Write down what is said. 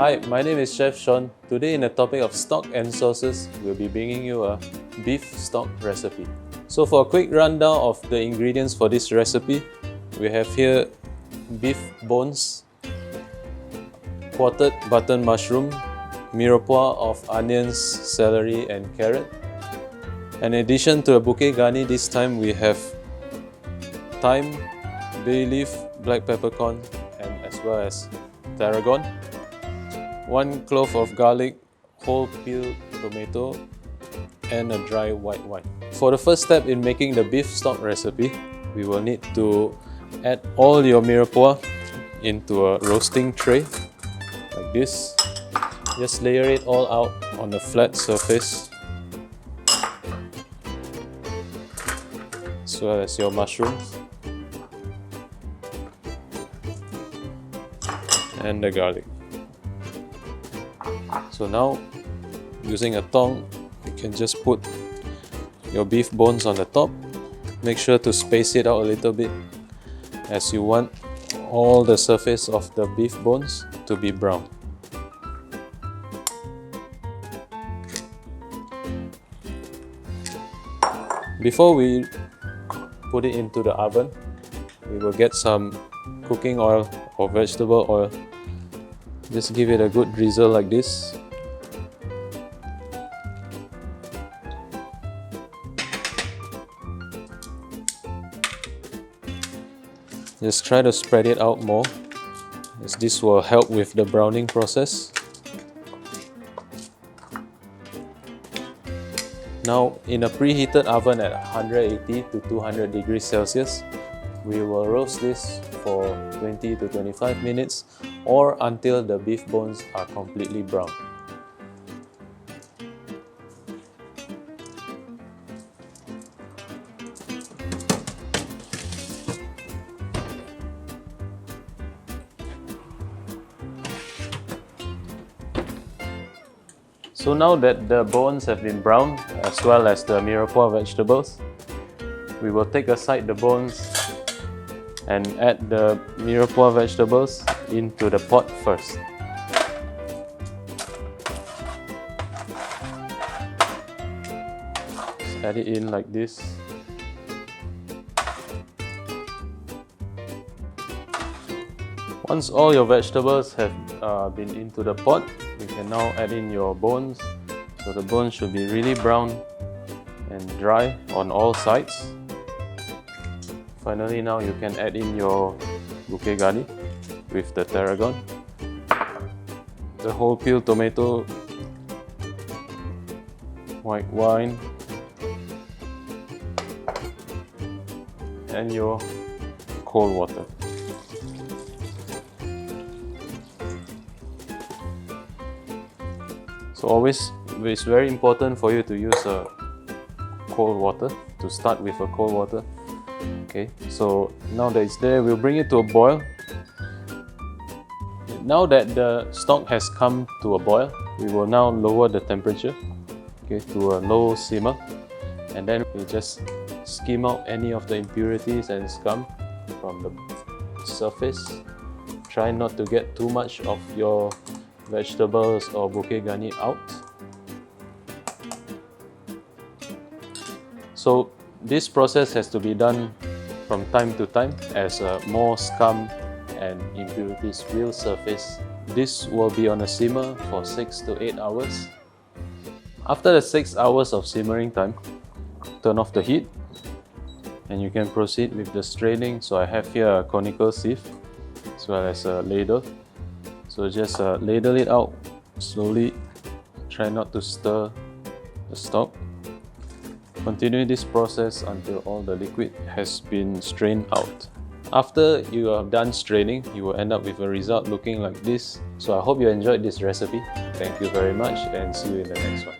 Hi, my name is Chef Sean. Today in the topic of stock and sauces, we'll be bringing you a beef stock recipe. So for a quick rundown of the ingredients for this recipe, we have here beef bones, quartered button mushroom, mirepoix of onions, celery and carrot. In addition to a bouquet garni, this time we have thyme, bay leaf, black peppercorn and as well as tarragon. 1 clove of garlic, whole peeled tomato and a dry white wine. For the first step in making the beef stock recipe, we will need to add all your mirepoix into a roasting tray like this. Just layer it all out on a flat surface, as well as your mushrooms and the garlic. So now, using a tong, you can just put your beef bones on the top. Make sure to space it out a little bit, as you want all the surface of the beef bones to be brown. Before we put it into the oven, we will get some cooking oil or vegetable oil. Just give it a good drizzle like this. Just try to spread it out more, as this will help with the browning process. Now, in a preheated oven at 180 to 200 degrees Celsius, we will roast this for 20 to 25 minutes or until the beef bones are completely brown. So now that the bones have been browned, as well as the mirepoix vegetables, we will take aside the bones and add the mirepoix vegetables into the pot first. Just add it in like this. Once all your vegetables have been into the pot, you can now add in your bones. So the bones should be really brown and dry on all sides. Finally, now you can add in your bouquet garni with the tarragon, the whole peeled tomato, white wine, and your cold water. So always, it's very important for you to use cold water, to start with a cold water. Okay, so now that it's there, we'll bring it to a boil. Now that the stock has come to a boil, we will now lower the temperature, okay, to a low simmer, and then we just skim out any of the impurities and scum from the surface. Try not to get too much of your vegetables or bouquet garni out. So this process has to be done from time to time, as more scum and impurities will surface. This will be on a simmer for 6 to 8 hours. After the 6 hours of simmering time, turn off the heat and you can proceed with the straining. So I have here a conical sieve as well as a ladle. So just ladle it out slowly. Try not to stir the stock. Continue this process until all the liquid has been strained out. After you have done straining, you will end up with a result looking like this. So I hope you enjoyed this recipe. Thank you very much and see you in the next one.